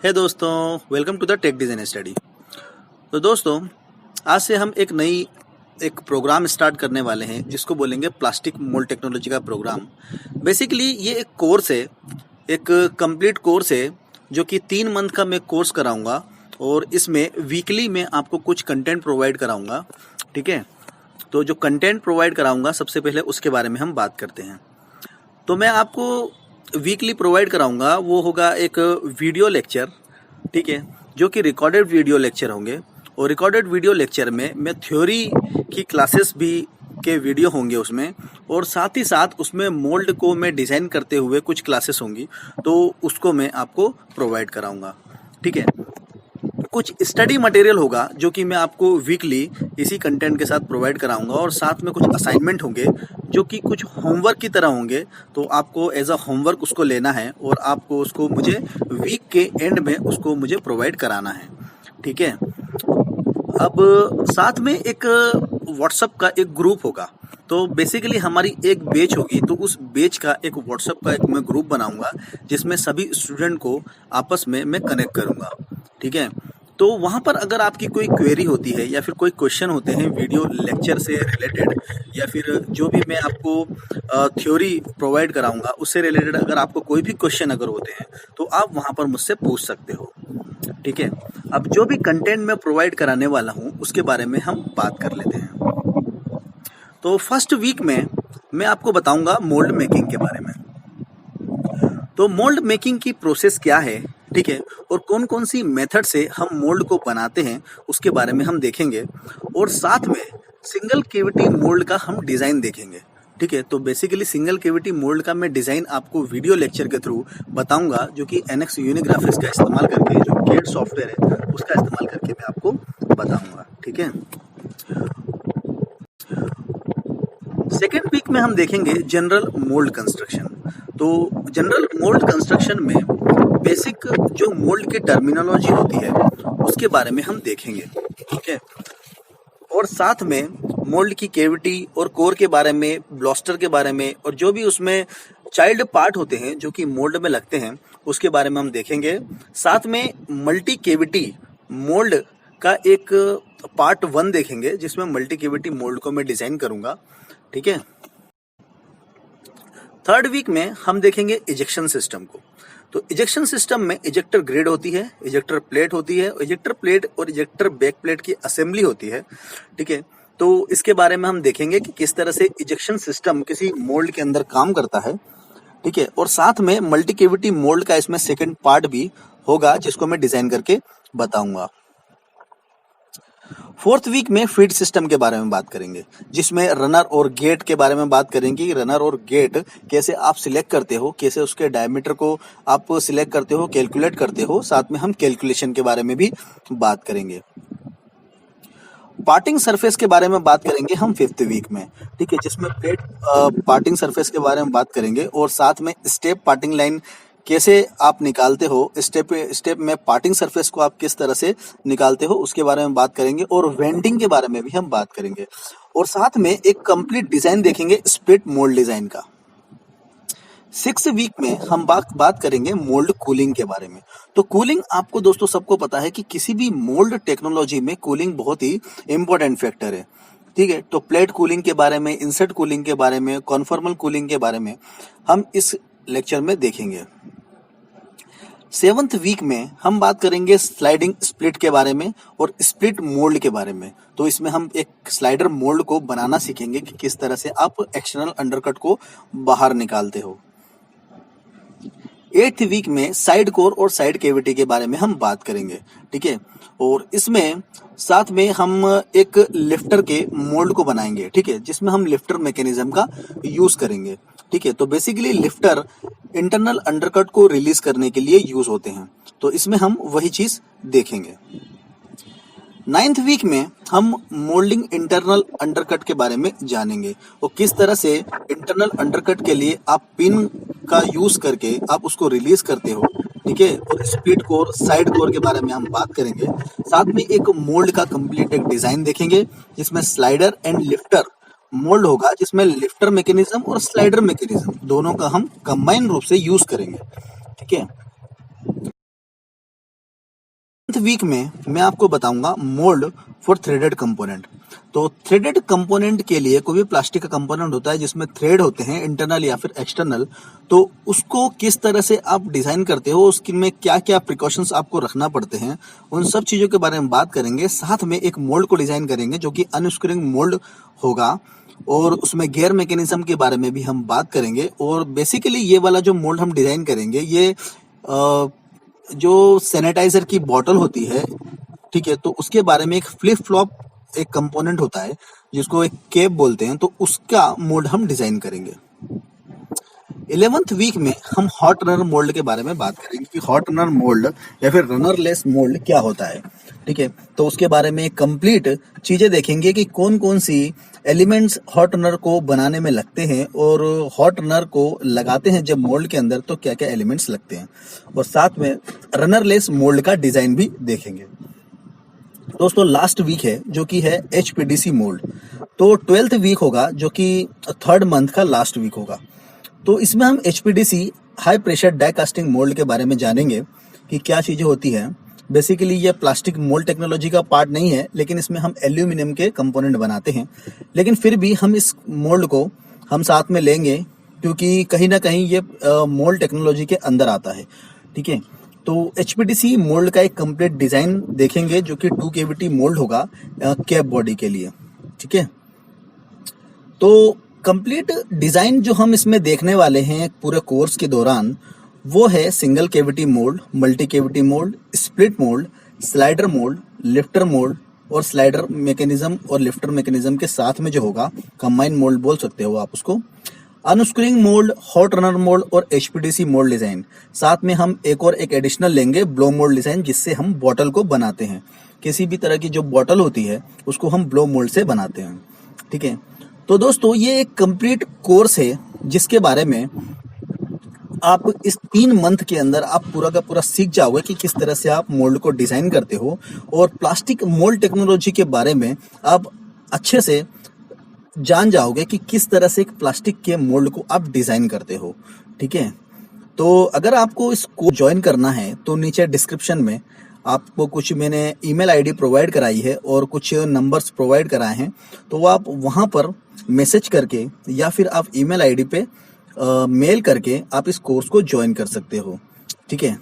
है दोस्तों, welcome to the tech design study. तो दोस्तों, आज से हम एक प्रोग्राम स्टार्ट करने वाले हैं जिसको बोलेंगे प्लास्टिक मोल्ड टेक्नोलॉजी का प्रोग्राम। बेसिकली ये एक कोर्स है, एक कंप्लीट कोर्स है जो कि 3 मंथ का मैं कोर्स कराऊंगा और इसमें वीकली मैं आपको कुछ कंटेंट प्रोवाइड कराऊंगा। ठीक है, तो जो कंटेंट प्रोवाइड कराऊंगा सबसे पहले उसके बारे में हम बात करते हैं। तो मैं आपको वीकली प्रोवाइड कराऊंगा वो होगा एक वीडियो लेक्चर, ठीक है, जो कि रिकॉर्डेड वीडियो लेक्चर होंगे। और रिकॉर्डेड वीडियो लेक्चर में मैं थ्योरी की क्लासेस भी के वीडियो होंगे उसमें, और साथ ही साथ उसमें मोल्ड को मैं डिज़ाइन करते हुए कुछ क्लासेस होंगी, तो उसको मैं आपको प्रोवाइड कराऊंगा। ठीक है, कुछ स्टडी मटेरियल होगा जो कि मैं आपको वीकली इसी कंटेंट के साथ प्रोवाइड कराऊंगा, और साथ में कुछ असाइनमेंट होंगे जो कि कुछ होमवर्क की तरह होंगे। तो आपको एज अ होमवर्क उसको लेना है और आपको उसको मुझे वीक के एंड में उसको मुझे प्रोवाइड कराना है। ठीक है, अब साथ में एक व्हाट्सएप का एक ग्रुप होगा। तो बेसिकली हमारी एक बैच होगी, तो उस बैच का एक व्हाट्सएप का एक मैं ग्रुप बनाऊंगा जिसमें सभी स्टूडेंट को आपस में मैं कनेक्ट करूंगा। ठीक है, तो वहाँ पर अगर आपकी कोई क्वेरी होती है या फिर कोई क्वेश्चन होते हैं वीडियो लेक्चर से रिलेटेड, या फिर जो भी मैं आपको थ्योरी प्रोवाइड कराऊंगा उससे रिलेटेड अगर आपको कोई भी क्वेश्चन अगर होते हैं तो आप वहाँ पर मुझसे पूछ सकते हो। ठीक है, अब जो भी कंटेंट मैं प्रोवाइड कराने वाला हूँ उसके बारे में हम बात कर लेते हैं। तो फर्स्ट वीक में मैं आपको बताऊंगा मोल्ड मेकिंग के बारे में। तो मोल्ड मेकिंग की प्रोसेस क्या है, ठीक है, और कौन कौन सी मेथड से हम मोल्ड को बनाते हैं उसके बारे में हम देखेंगे, और साथ में सिंगल कैविटी मोल्ड का हम डिज़ाइन देखेंगे। ठीक है, तो बेसिकली सिंगल कैविटी मोल्ड का मैं डिज़ाइन आपको वीडियो लेक्चर के थ्रू बताऊंगा, जो कि NX यूनिग्राफिक्स का इस्तेमाल करके, जो कैड सॉफ्टवेयर है उसका इस्तेमाल करके मैं आपको बताऊंगा। ठीक है, सेकेंड वीक में हम देखेंगे जनरल मोल्ड कंस्ट्रक्शन। तो जनरल मोल्ड कंस्ट्रक्शन में बेसिक जो मोल्ड की टर्मिनोलॉजी होती है उसके बारे में हम देखेंगे। ठीक है, और साथ में मोल्ड की कैविटी और कोर के बारे में, ब्लास्टर के बारे में, और जो भी उसमें चाइल्ड पार्ट होते हैं जो कि मोल्ड में लगते हैं उसके बारे में हम देखेंगे। साथ में मल्टी कैविटी मोल्ड का एक पार्ट 1 देखेंगे जिसमें मल्टी कैविटी मोल्ड को मैं डिजाइन करूंगा। ठीक है, थर्ड वीक में हम देखेंगे इजेक्शन सिस्टम को। तो इजेक्शन सिस्टम में इजेक्टर ग्रिड होती है, इजेक्टर प्लेट होती है, इजेक्टर प्लेट और इजेक्टर बैक प्लेट की असेंबली होती है। ठीक है, तो इसके बारे में हम देखेंगे कि किस तरह से इजेक्शन सिस्टम किसी मोल्ड के अंदर काम करता है। ठीक है, और साथ में मल्टी कैविटी मोल्ड का इसमें सेकंड पार्ट भी होगा जिसको मैं डिजाइन करके बताऊंगा। फोर्थ वीक में फीड सिस्टम के बारे में बात करेंगे, जिसमें रनर और गेट के बारे में बात करेंगे कि रनर और गेट कैसे आप सिलेक्ट करते हो, कैसे उसके डायमीटर को आप सिलेक्ट करते हो, कैलकुलेट करते हो। साथ में हम कैलकुलेशन के बारे में भी बात करेंगे। पार्टिंग सरफेस के बारे में बात करेंगे हम फिफ्थ वीक में। ठीक है, जिसमें प्लेट पार्टिंग सरफेस के बारे में बात करेंगे, और साथ में स्टेप पार्टिंग लाइन कैसे आप निकालते हो, स्टेप स्टेप में पार्टिंग सरफेस को आप किस तरह से निकालते हो उसके बारे में बात करेंगे, और वेंडिंग के बारे में भी हम बात करेंगे। और साथ में एक कंप्लीट डिजाइन देखेंगे स्प्लिट मोल्ड डिजाइन का। सिक्स वीक में हम बात करेंगे मोल्ड कूलिंग के बारे में। तो कूलिंग आपको दोस्तों सबको पता है कि किसी भी मोल्ड टेक्नोलॉजी में कूलिंग बहुत ही इंपॉर्टेंट फैक्टर है। ठीक है, तो प्लेट कूलिंग के बारे में, इंसर्ट कूलिंग के बारे में, कॉन्फॉर्मल कूलिंग के बारे में हम इस लेक्चर में देखेंगे। सेवंथ वीक में हम बात करेंगे स्लाइडिंग स्प्लिट के बारे में और स्प्लिट मोल्ड के बारे में। तो इसमें हम एक स्लाइडर मोल्ड को बनाना सीखेंगे कि किस तरह से आप एक्सटर्नल अंडरकट को बाहर निकालते हो। एट्थ वीक में साइड कोर और साइड कैविटी के बारे में हम बात करेंगे। ठीक है, और इसमें साथ में हम एक लिफ्टर के मोल्ड को बनाएंगे। ठीक है, जिसमें हम लिफ्टर मैकेनिज्म का यूज करेंगे। ठीक है, तो बेसिकली लिफ्टर इंटरनल अंडरकट को रिलीज करने के लिए यूज होते हैं, तो इसमें हम वही चीज देखेंगे। नाइन्थ वीक में हम मोल्डिंग इंटरनल अंडरकट के बारे में जानेंगे, और किस तरह से इंटरनल अंडरकट के लिए आप पिन का यूज करके आप उसको रिलीज करते हो। ठीक है, और स्प्लिट कोर, साइड कोर के बारे में हम बात करेंगे। साथ में एक मोल्ड का कंप्लीट एक डिजाइन देखेंगे जिसमें स्लाइडर एंड लिफ्टर मोल्ड होगा, जिसमें लिफ्टर मैकेनिज्म और स्लाइडर मैकेनिज्म दोनों का हम कंबाइन रूप से यूज करेंगे। ठीक है, वीक में मैं आपको बताऊंगा मोल्ड फॉर थ्रेडेड कंपोनेंट। तो थ्रेडेड कंपोनेंट के लिए कोई भी प्लास्टिक का कंपोनेंट होता है जिसमें थ्रेड होते हैं इंटरनल या फिर एक्सटर्नल, तो उसको किस तरह से आप डिजाइन करते हो, उसकी में क्या क्या प्रिकॉशंस आपको रखना पड़ते हैं, उन सब चीजों के बारे में बात करेंगे। साथ में एक मोल्ड को डिजाइन करेंगे जो कि अनस्क्रूइंग मोल्ड होगा, और उसमें गियर मैकेनिज्म के बारे में भी हम बात करेंगे। और बेसिकली ये वाला जो मोल्ड हम डिजाइन करेंगे, ये जो सैनिटाइजर की बोतल होती है, ठीक है, तो उसके बारे में एक फ्लिप फ्लॉप एक कंपोनेंट होता है जिसको एक कैप बोलते हैं, तो उसका मोल्ड हम डिजाइन करेंगे। 11th वीक में हम हॉट रनर मोल्ड के बारे में बात करेंगे कि हॉट रनर मोल्ड या फिर रनरलेस मोल्ड क्या होता है, ठीक है। तो उसके बारे में कंप्लीट चीजें देखेंगे कि कौन कौन सी एलिमेंट्स हॉट रनर को बनाने में लगते हैं, और हॉट रनर को लगाते हैं जब मोल्ड के अंदर तो क्या क्या एलिमेंट्स लगते हैं, और साथ में रनरलेस मोल्ड का डिजाइन भी देखेंगे। दोस्तों लास्ट वीक है जो कि है HPDC मोल्ड, तो 12th वीक होगा जो कि 3rd मंथ का लास्ट वीक होगा। तो इसमें हम HPDC high pressure die casting mould के बारे में जानेंगे कि क्या चीजें होती हैं। बेसिकली ये प्लास्टिक मोल्ड टेक्नोलॉजी का पार्ट नहीं है, लेकिन इसमें हम एल्यूमिनियम के कंपोनेंट बनाते हैं, लेकिन फिर भी हम इस मोल्ड को हम साथ में लेंगे क्योंकि कहीं ना कहीं ये मोल्ड टेक्नोलॉजी के अंदर आता है, ठीक है। तो HPDC मोल्ड का एक कंप्लीट डिजाइन देखेंगे जो कि 2 कैविटी मोल्ड होगा कैप बॉडी के लिए, ठीक है। तो कंप्लीट डिजाइन जो हम इसमें देखने वाले हैं पूरे कोर्स के दौरान, वो है single cavity mould, multi cavity mould, split mould, slider mould, lifter mould, और स्लाइडर मैकेनिज्म और लिफ्टर मैकेनिज्म के साथ में जो होगा कंबाइन मोल्ड बोल सकते हो आप उसको, unscrewing mould, hot runner mould और HPDC मोल्ड डिजाइन। साथ में हम एक एडिशनल लेंगे ब्लो मोल्ड डिजाइन, जिससे हम बॉटल को बनाते हैं। किसी भी तरह की जो बॉटल होती है उसको हम ब्लो मोल्ड से बनाते हैं, ठीक है। तो दोस्तों ये एक कंप्लीट कोर्स है जिसके बारे में आप इस 3 मंथ के अंदर आप पूरा का पूरा सीख जाओगे कि किस तरह से आप मोल्ड को डिजाइन करते हो, और प्लास्टिक मोल्ड टेक्नोलॉजी के बारे में आप अच्छे से जान जाओगे कि किस तरह से एक प्लास्टिक के मोल्ड को आप डिजाइन करते हो, ठीक है। तो अगर आपको इसको ज्वाइन करना है तो नीचे डिस्क्रिप्शन में आपको कुछ मैंने ईमेल आईडी प्रोवाइड कराई है और कुछ नंबर्स प्रोवाइड कराए हैं, तो आप वहां पर मैसेज करके या फिर आप ईमेल आईडी पे मेल करके आप इस कोर्स को ज्वाइन कर सकते हो, ठीक है।